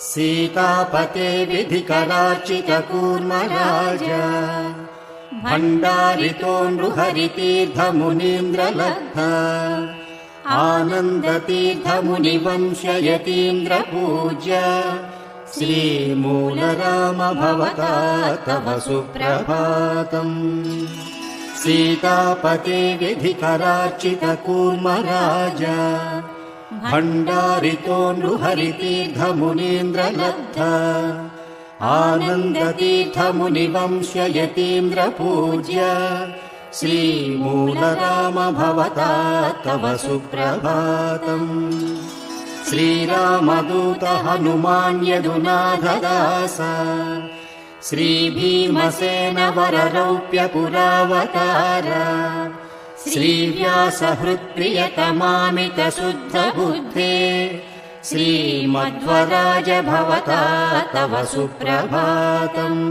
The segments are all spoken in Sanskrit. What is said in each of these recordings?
सीतापते विधिकरार्चितकूर्मराज भण्डारितो नृहरितीर्थमुनीन्द्रलब्ध आनन्दतीर्थमुनिवंशयतीन्द्रपूज्य श्रीमूलराम भवता तव सुप्रभातम्। सीतापते विधिकरार्चितकूर्मराज भण्डारितो नृहरितीर्थमुनीन्द्रलब्ध आनन्दतीर्थमुनिवंशयतीन्द्रपूज्य श्रीमूलराम भवता तव सुप्रभातम्। श्रीरामदूत हनुमान् यदुनाथदास श्रीभीमसेन वररौप्यपुरावतार श्रीव्यासहृत्प्रियतमामितशुद्धबुद्धे श्रीमध्वराज भवता तव सुप्रभातम्।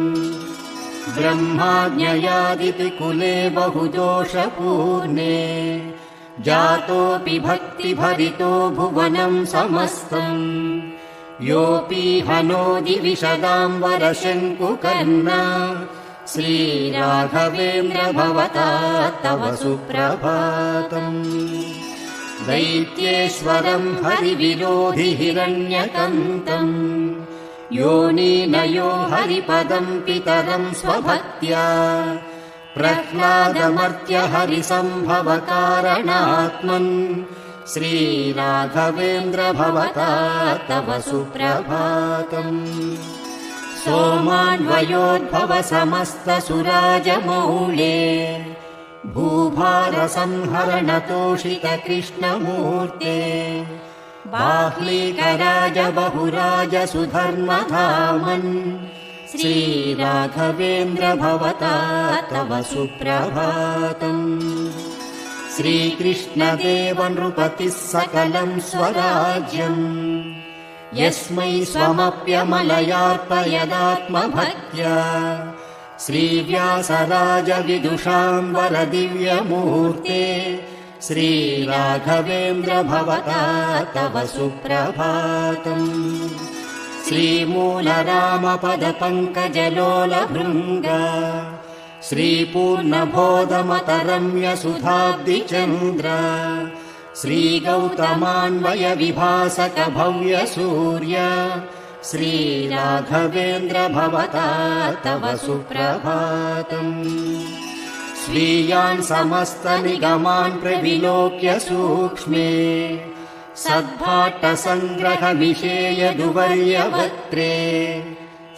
ब्रह्माज्ञयादितिकुले बहुदोषपूर्णे जातोऽपि भक्तिभरितो भुवनं समस्तम् योऽपि हनोति विशदाम्बरशङ्कुकर्णा श्रीराघवेन्द्र भवता तव सुप्रभातम्। दैत्येश्वरं हरिविरोधि हिरण्यकन्तम् योनिनयो हरिपदं पितरं स्वभक्त्या प्रह्लादमर्त्य हरिसम्भवकारणात्मन् श्रीराघवेन्द्र भवता तव सुप्रभातम्। सोमान्वयोद्भव समस्तसुराजमौले भूभारसंहरणतोषित कृष्णमूर्ते बाह्लीकराज बहुराज सुधर्मधामन् श्रीराघवेन्द्र भवता तव सुप्रभातम्। श्रीकृष्णदेव नृपतिः सकलं स्वराज्यम् यस्मै स्वमप्यमलयार्पयदात्मभक्त्या श्रीव्यासराज विदुषां वरदिव्यमूर्ते श्रीराघवेन्द्र भवता तव सुप्रभातम्। श्रीमूलरामपदपङ्कजलोलभृङ्ग श्रीपूर्णबोधमतरम्यसुधाब्धिचन्द्र श्रीगौतमान्वयविभासक भव्यसूर्य श्रीराघवेन्द्र भवता तव सुप्रभातम्। स्वीयान् समस्तनिगमान् प्रविलोक्य सूक्ष्मे सद्भाट्टसङ्ग्रहविषेयदुवर्यवक्त्रे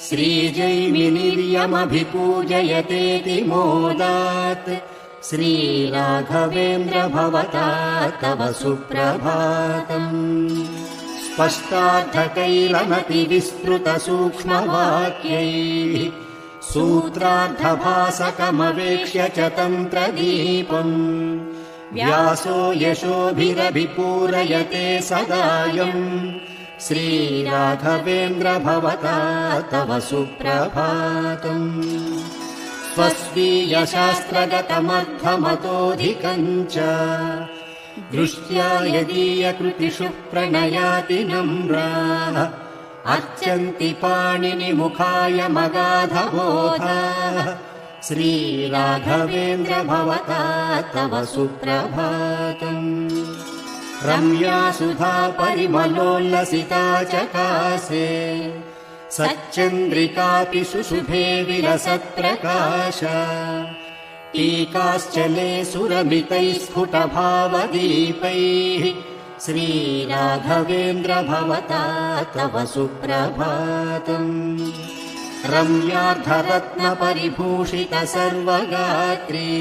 श्रीजैमिनिर्यमभिपूजयतेति मोदात् श्रीराघवेन्द्र भवता तव सुप्रभातम्। स्पष्टार्थकैरनतिविस्तृतसूक्ष्मवाक्यैः सूत्रार्थभासकमवेक्ष्य च तन्त्रदीपम् व्यासो यशोभिरभिपूरयते सदायम् श्रीराघवेन्द्र भवता तव सुप्रभातम्। स्वस्वीयशास्त्रगतमर्थमतोऽधिकम् च दृष्ट्या यदीयकृतिषु प्रणयाति नम्राः अर्चन्ति पाणिनिमुखाय मगाधबोधाः श्रीराघवेन्द्र भवता तव सुप्रभातम्। रम्या सुधा परिमलोल्लसिता चकासे सच्चन्द्रिकापि शुशुभे विलसत्प्रकाश टीकाश्चले सुरमितैः स्फुटभावदीपैः श्रीराघवेन्द्र भवता तव सुप्रभातम्। रम्यार्धरत्नपरिभूषित सर्वगात्री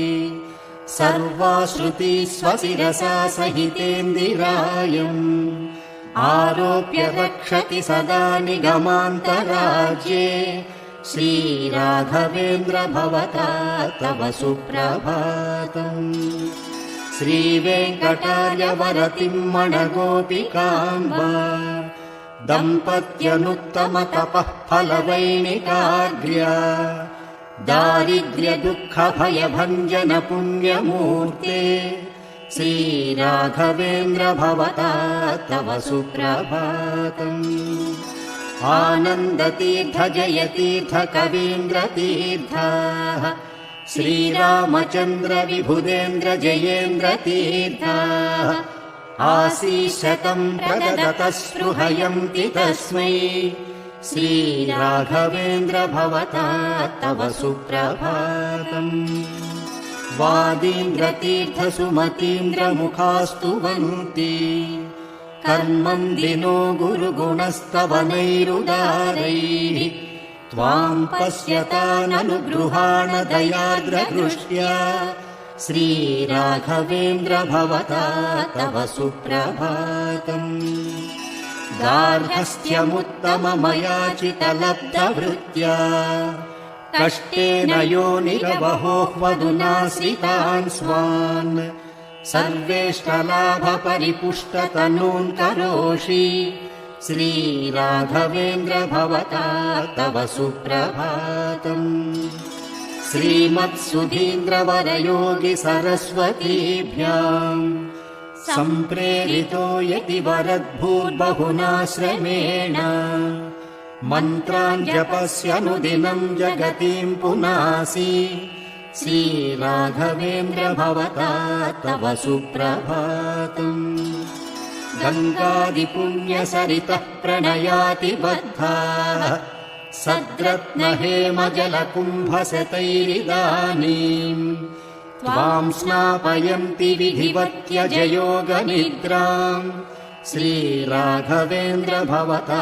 सर्वाश्रुती स्वशिरसा सहितेन्दिरायम् आरोप्य रक्षति सदा निगमान्तराज्ये श्रीराघवेन्द्र भवता तव सुप्रभातम्। श्रीवेङ्कटार्यवरतिम्मणगोपिकाम्बा दम्पत्यनुत्तमतपः फलवैणिकाग्र्या दारिद्र्यदुःखभयभञ्जन पुण्यमूर्ते श्रीराघवेन्द्र भवता तव सुप्रभातम् आनन्दतीर्थ जयतीर्थ कवीन्द्रतीर्थाः श्रीरामचन्द्र विभुदेन्द्र जयेन्द्र तीर्थाः आशीषतम् प्रददतः स्पृहयन्ति तस्मै श्रीराघवेन्द्र भवता तव सुप्रभातम् वादीन्द्रतीर्थसुमतीन्द्रमुखास्तुवन्ति कर्मम् दिनो गुरुगुणस्तवनैरुदारैः त्वाम् पश्यताननुगृहाण दयार्द्रदृष्ट्या श्रीराघवेन्द्र भवता तव सुप्रभातम् गार्हस्थ्यमुत्तममयाचितलब्धवृत्त्या कष्टेन योनिरवहोह्वदुनाश्रितान् स्वान् सर्वेष्टलाभपरिपुष्टतनून् करोषि श्रीराघवेन्द्र भवता तव सुप्रभातम् श्रीमत्सुधीन्द्रवरयोगि सरस्वतीभ्याम् सम्प्रेरितो यतिवरद्भूर्बहुनाश्रमेण मन्त्रान् जपस्यनुदिनम् जगतीम् पुनासि श्रीराघवेन्द्र भवता तव सुप्रभातम् गङ्गादिपुण्यसरितः प्रणयाति बद्धाः सद्रत्नहेमजलकुम्भशतैरिदानीम् त्वाम् स्नापयन्ति विधिवत्यजयोगनिद्राम् श्रीराघवेन्द्र भवता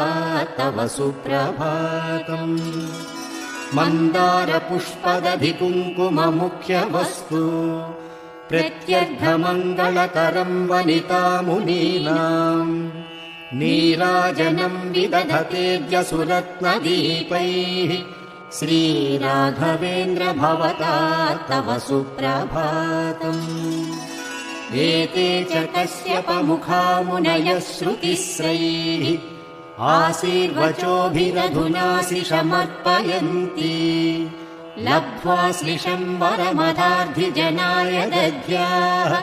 तव सुप्रभातम् मन्दारपुष्पदधिकुङ्कुममुख्यवस्तु प्रत्यर्घमङ्गलकरम् वनितामुनीनाम् नीराजनम् विदधतेऽद्यसुरत्नदीपैः श्रीराघवेन्द्र भवता तव सुप्रभातम् एते च कश्यपमुखा मुनयः श्रुतिस्रैः आशीर्वचोभिरधुना श्लिषमर्पयन्ति लब्ध्वा श्लिषम् वरमधार्धिजनाय दद्याः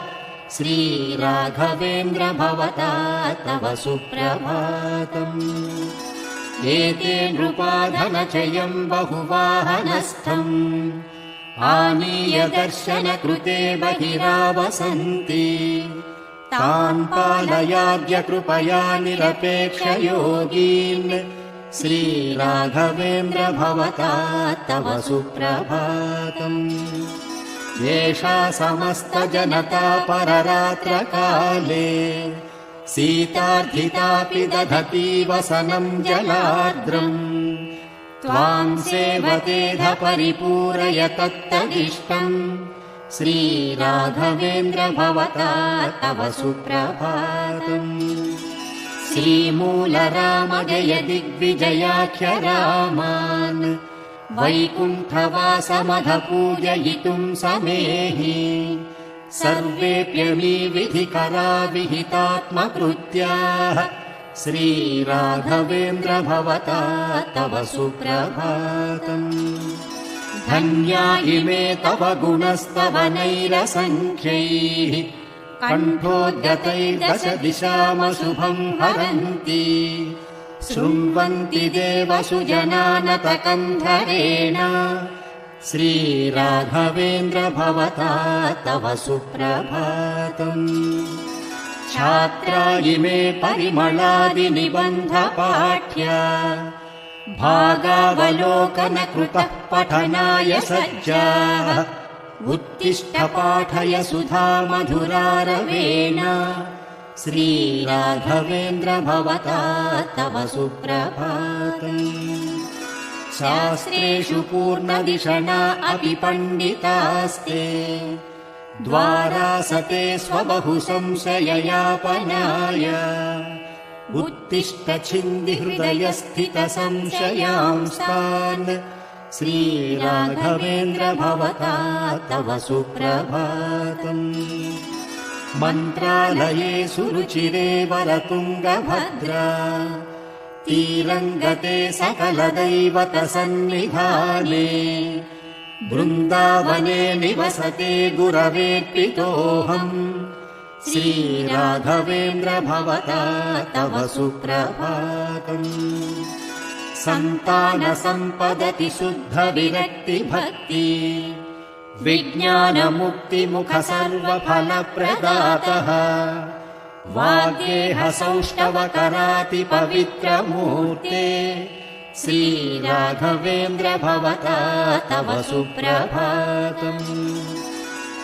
श्रीराघवेन्द्र भवता तव सुप्रभातम् एते नृपा धनचयम् बहुवाहनस्थम् आनीय दर्शनकृते बहिरावसन्ति तान् पालयाद्य कृपया निरपेक्षयोगीन् श्रीराघवेन्द्र भवता तव सुप्रभातम् एषा समस्तजनता पररात्रकाले सीतार्थितापि दधती वसनम् जलार्द्रम् त्वाम् सेवतेध परिपूरय तत्तदिष्टम् श्रीराघवेन्द्र भवता तव सुप्रभातम् श्रीमूलराम जय दिग्विजयाख्य रामान् वैकुण्ठवासमधपूजयितुम् समेहि सर्वेऽप्यमी विधिकरा विहितात्मकृत्याः श्रीराघवेन्द्र भवता तव सुप्रभातम् धन्या इमे तव गुणस्तवनैरसङ्ख्यैः कण्ठोद्गतैर्दश दिशामशुभम् हरन्ति शृण्वन्ति देवसुजनानतकन्धरेण श्रीराघवेन्द्र भवता तव सुप्रभातम् छात्रा इमे परिमलादिनिबन्धपाठ्या भागावलोकनकृतः पठनाय सज्जाः उत्तिष्ठ पाठय सुधा मधुरारवेण श्रीराघवेन्द्र भवता तव सुप्रभातम् शास्त्रेषु पूर्णदिशना अपि पण्डितास्ते द्वारासते स्वबहु संशययापनाय उत्तिष्ठ छिन्दि हृदयस्थित संशयांस्तान् श्रीराघवेन्द्र भवता तव सुप्रभातम् मन्त्रालये सुरुचिरे वरतुङ्गभद्रा तीरङ्गते सकलदैवत सन्निधाने बृन्दावने निवसते गुरवेऽर्पितोऽहम् श्रीराघवेन्द्र भवता तव सुप्रभातम्। सन्तान सम्पदति शुद्ध विरक्ति भक्ति विज्ञानमुक्तिमुख सर्वफलप्रदातः वाग्देह सौष्ठवकराति पवित्रमूर्ते श्रीराघवेन्द्र भवता तव सुप्रभातम्।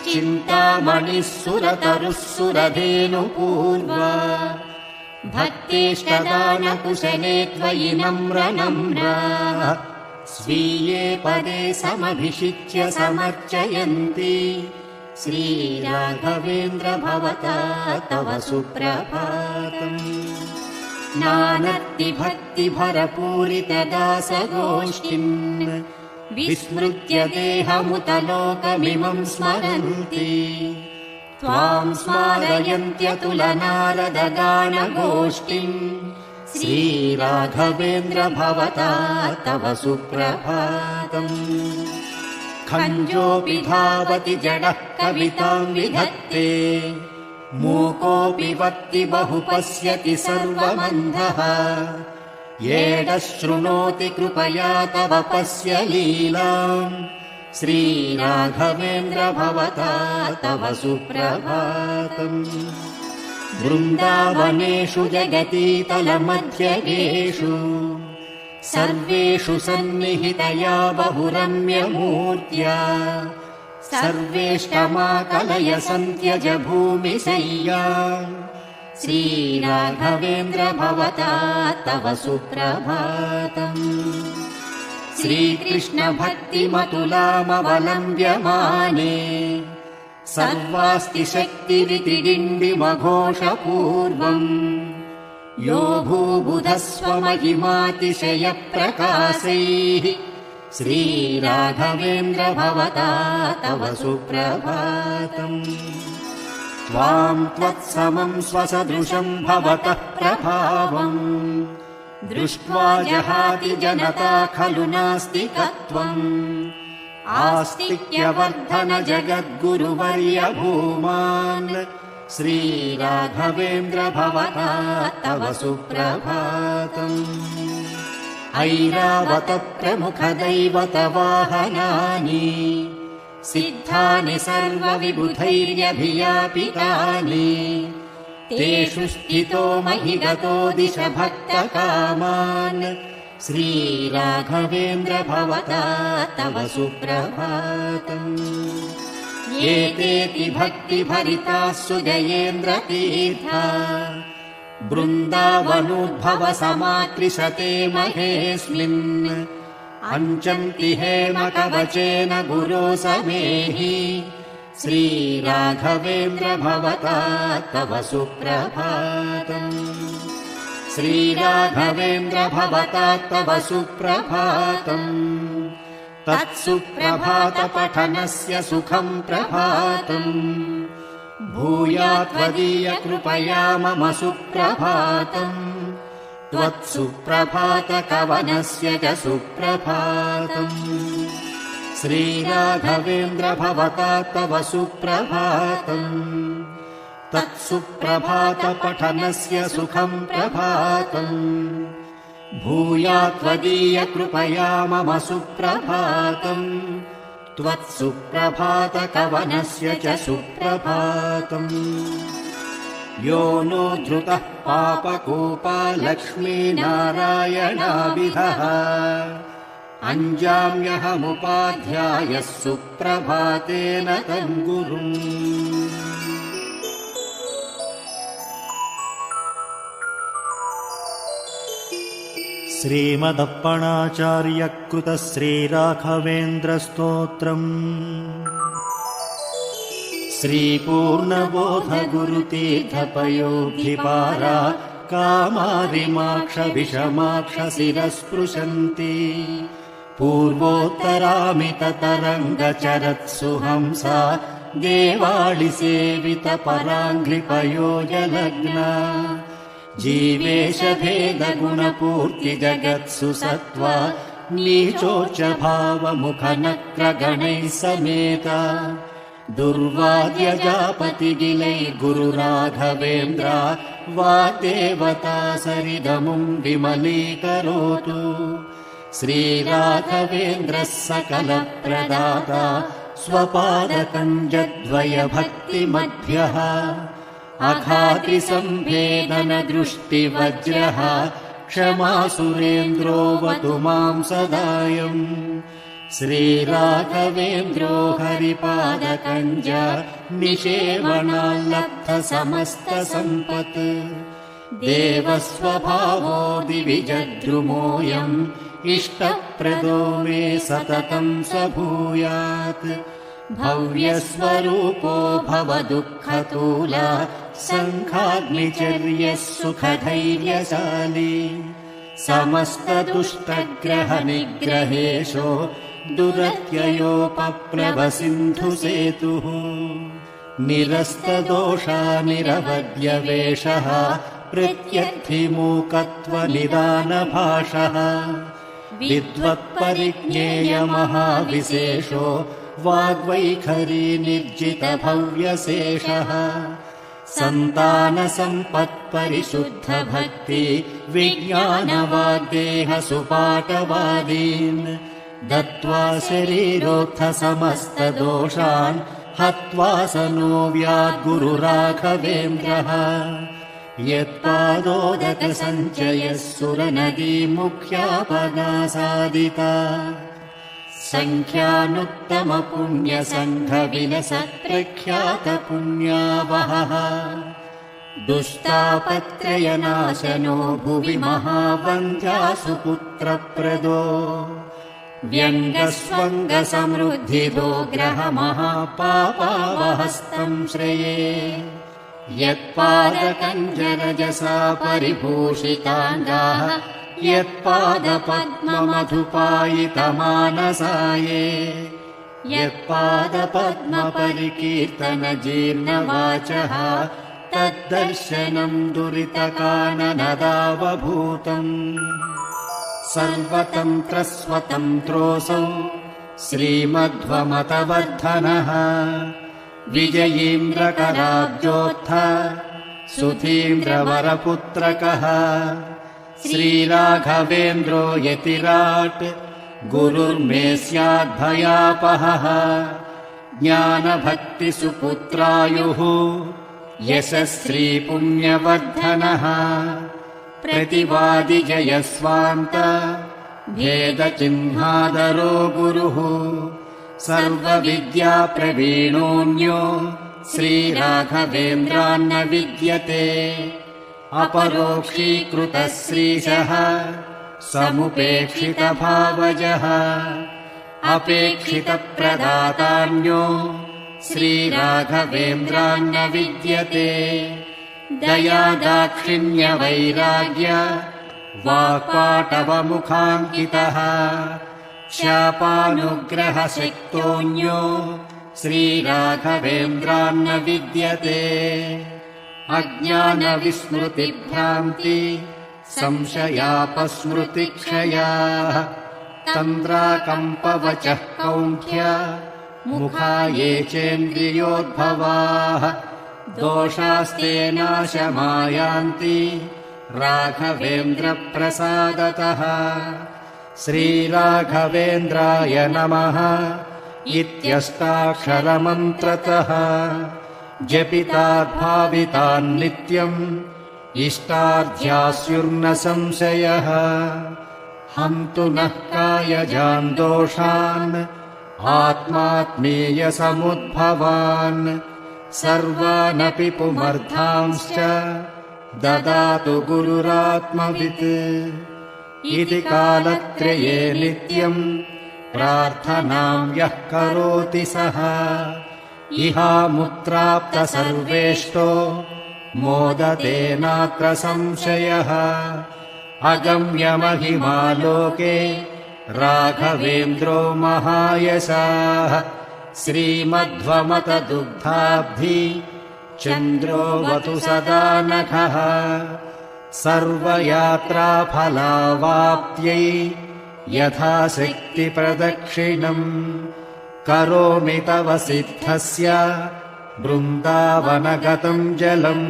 चिन्तामणिः सुरतरुः सुरधेनुपूर्वा भक्तेष्टदानकुशले त्वयि नम्र नम्रा स्वीये पदे समभिषिच्य समर्चयन्ति श्रीराघवेन्द्र भवता तव सुप्रभातम्। नानर्ति भक्तिभरपूरितदासगोष्ठिम् विस्मृत्य देहमुतलोकमिमं स्मरन्ति त्वां स्मारयन्त्यतुलनारदगानगोष्ठिम् श्रीराघवेन्द्र भवता तव सुप्रभातम्। खञ्जोऽपि धावति जडः कवितां विधत्ते मूकोऽपि वक्ति बहु पश्यति सर्वमन्धः येडः शृणोति कृपया तव पश्य लीलाम् श्रीराघवेन्द्र भवता तव सुप्रभातम्। वृन्दावनेषु जगतीतलमध्यगेषु सर्वेषु सन्निहितया बहुरम्यमूर्त्या सर्वेष्टमाकलय सन्त्यज भूमिशय्या श्रीराघवेन्द्र भवता तव सुप्रभातम्। श्रीकृष्ण भक्तिमतुलामवलम्ब्यमाने सर्वास्ति शक्तिरिति डिण्डिमघोषपूर्वम् यो भूबुधस्वमहिमातिशयप्रकाशैः श्रीराघवेन्द्र भवता तव सुप्रभातम्। त्वां त्वत्समं स्वसदृशं भवतः प्रभावम् दृष्ट्वा जहाति जनता खलु नास्तिकत्वम् आस्तिक्यवर्धन जगद्गुरुवर्य भूमान् श्रीराघवेन्द्र भवता तव सुप्रभातम्। ऐरावत प्रमुख दैवत वाहनानि सिद्धानि सर्वविबुधैर्यभियापितानि तेषु स्थितो महिगतो दिश भक्तकामान् श्रीराघवेन्द्र भवता तव सुप्रभातम्। एतेति भक्तिभरिताः सुजयेन्द्र तीर्था बृन्दावनोद्भव समात्रिशते महेऽस्मिन् अञ्चन्ति हेमकवचेन गुरो समेहि श्रीराघवेन्द्र भवता तव सुप्रभातम्। श्रीराघवेन्द्र भवता तव सुप्रभातम्। तत्सुप्रभातपठनस्य सुखं प्रभातम् भूयात् त्वदीय कृपया मम सुप्रभातम्। त्वत्सुप्रभातकवनस्य च सुप्रभातम्। श्रीराघवेन्द्र भवता तव सुप्रभातम्। तत्सुप्रभातपठनस्य सुखं प्रभातम् भूयात् त्वदीय कृपया मम सुप्रभातम्। त्वत्सुप्रभातकवनस्य च सुप्रभातम्। यो नो धृतः पापकूपा लक्ष्मीनारायणाभिधः अञ्जाम्यहमुपाध्यायः सुप्रभातेन तं गुरुम्। श्रीमदप्पणाचार्यकृत श्रीराघवेन्द्रस्तोत्रम् श्रीपूर्णबोधगुरुतीर्थपयोधिपारा कामादिमाक्षविषमाक्षशिरस्पृशन्ति पूर्वोत्तरामिततरङ्गचरत्सु देवाळि सेवितपराङ्घ्रिपयोजलग्ना जीवेशभेदगुणपूर्ति जगत्सु सत्त्वा नीचोच्च भावमुखनक्रगणैः समेता दुर्वाद्यजापतिगिलैर्गुरुराघवेन्द्र वाग्देवता सरिदमुं विमलीकरोतु। श्रीराघवेन्द्रः सकलप्रदाता स्वपादकञ्जद्वयभक्तिमध्यः अघातिसम्भेदनदृष्टिवज्रः क्षमासुरेन्द्रोऽवतु मां सदायम्। श्रीराघवेन्द्रो हरिपादकञ्ज निषेवणाल्लब्धसमस्तसम्पत् देवस्वभावो दिविजद्रुमोऽयम् इष्टप्रदो मे सततं स भूयात्। भव्यस्वरूपो भवदुःखतूला सङ्घाग्निचर्यः सुखधैर्यशाली समस्तदुष्टग्रहनिग्रहेशो दुरत्ययोपप्लवसिन्धुसेतुः निरस्तदोषानिरवद्यवेषः प्रत्यर्थिमूकत्वनिदानभाषः विद्वत्परिज्ञेयमहाविशेषो वाग्वैखरी निर्जितभव्यशेषः सन्तानसम्पत्परिशुद्धभक्ति विज्ञानवाग्देहसुपाठवादीन् दत्त्वा शरीरोत्थसमस्तदोषान् हत्वा स नो व्याद्गुरुराघवेन्द्रः। यत्पादोदकसञ्चयः सुरनदीमुख्यापगासादिता सङ्ख्यानुत्तमपुण्यसङ्घविलसत्प्रख्यातपुण्यावहः दुष्टापत्रयनाशनो भुवि महावन्द्यासुपुत्रप्रदो व्यङ्गस्वङ्गसमृद्धिदो ग्रहमहापापावहस्तं श्रये। यत्पादकञ्जरजसा परिभूषिताङ्गाः यत्पादपद्ममधुपायितमानसाये यत्पादपद्मपरिकीर्तनजीर्णवाचः तद्दर्शनं दुरितकाननदावभूतम्। सर्वतन्त्रस्वतन्त्रोऽसौ श्रीमध्वमतवर्धनः विजयीन्द्रकराब्जोत्थ सुधीन्द्रवरपुत्रकः श्रीराघवेन्द्रो यतिराट् गुरुर्मे स्याद्भयापहः ज्ञानभक्तिसुपुत्रायुः यशस्श्रीपुण्यवर्धनः प्रतिवादिजयस्वान्त भेदचिह्नादरो गुरुः सर्वविद्याप्रवीणोऽन्यो श्रीराघवेन्द्रान्न विद्यते अपरोक्षीकृतः श्रीशः समुपेक्षितभावजः अपेक्षितप्रदातान्यो श्रीराघवेन्द्रान्न विद्यते दयादाक्षिण्यवैराग्य वाक्पाटवमुखाङ्कितः शापानुग्रहशक्तोऽन्यो श्रीराघवेन्द्रान्न विद्यते अज्ञानविस्मृतिभ्रान्ति संशयापस्मृतिक्षयाः तन्द्राकम्पवचः कौन्थ्य मुखा ये चेन्द्रियोद्भवाः दोषास्ते नाशमायान्ति राघवेन्द्रप्रसादतः श्रीराघवेन्द्राय नमः इत्यष्टाक्षरमन्त्रतः जपिताद्भावितान्नित्यम् इष्टार्थ्यास्युर्न संशयः हन्तु नः कायजान् दोषान् आत्मात्मीयसमुद्भवान् सर्वानपि पुमर्थांश्च ददातु गुरुरात्मवित् इति कालत्रये नित्यम् प्रार्थनां यः करोति सः इहामुत्राप्त सर्वेष्टो मोदते नात्र संशयः अगम्यमहिमा लोके राघवेन्द्रो महायशाः श्रीमध्वमतदुग्धाब्धि चन्द्रोऽवतु सदा नखः सर्वयात्राफलावाप्त्यै यथाशक्तिप्रदक्षिणम् करोमि तव सिद्धस्य बृन्दावनगतं जलम्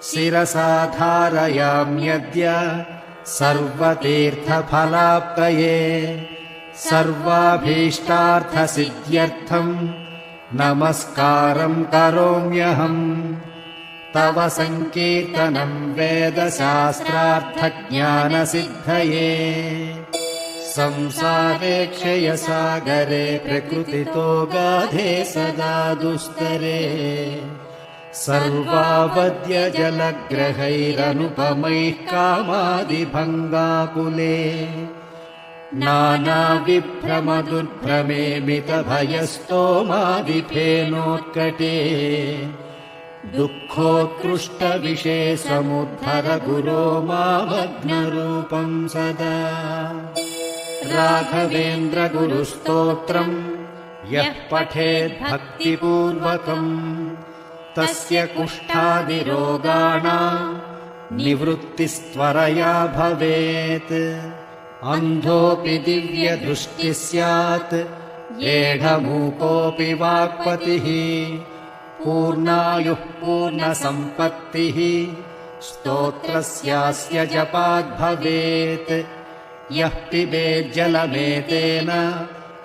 शिरसा धारयाम्यद्य सर्वतीर्थफलाप्तये सर्वाभीष्टार्थसिद्ध्यर्थम् नमस्कारं करोम्यहम् तव सङ्कीर्तनं वेदशास्त्रार्थज्ञानसिद्धये संसारे क्षयसागरे प्रकृतितो गाधे सदा दुस्तरे सर्वावद्य जलग्रहैरनुपमैः कामादिभङ्गाकुले नानाविभ्रमदुर्भ्रमेमितभयस्तोमादिफेनोत्कटे दुःखोत्कृष्टविषे समुद्धर गुरो मामग्नरूपं सदा राघवेन्द्रगुरुस्तोत्रम् यः पठेद्भक्तिपूर्वकम् तस्य कुष्ठादिरोगाणाम् निवृत्तिस्त्वरया भवेत् अन्धोऽपि दिव्यदृष्टिः स्यात् एढमूकोऽपि वाक्पतिः पूर्णायुः पूर्णसम्पत्तिः स्तोत्रस्यास्य जपाद्भवेत् यः पिबेज्जलमेतेन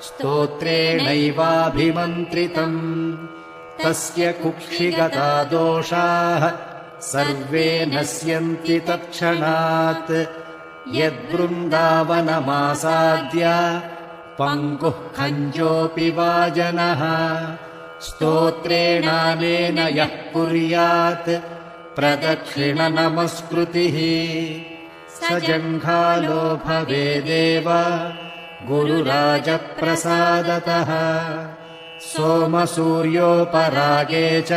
स्तोत्रेणैवाभिमन्त्रितम् तस्य कुक्षिगता दोषाः सर्वे नश्यन्ति तत्क्षणात् यद्वृन्दावनमासाद्य पङ्गुः खञ्जोऽपि वा जनः स्तोत्रेणानेन यः कुर्यात् प्रदक्षिणनमस्कृतिः स जङ्घालो भवेदेव गुरुराजप्रसादतः सोमसूर्योपरागे च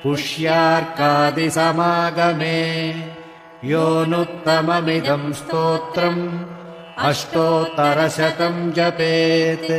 पुष्यार्कादिसमागमे योऽनुत्तममिदं स्तोत्रम् अष्टोत्तरशतं जपेत्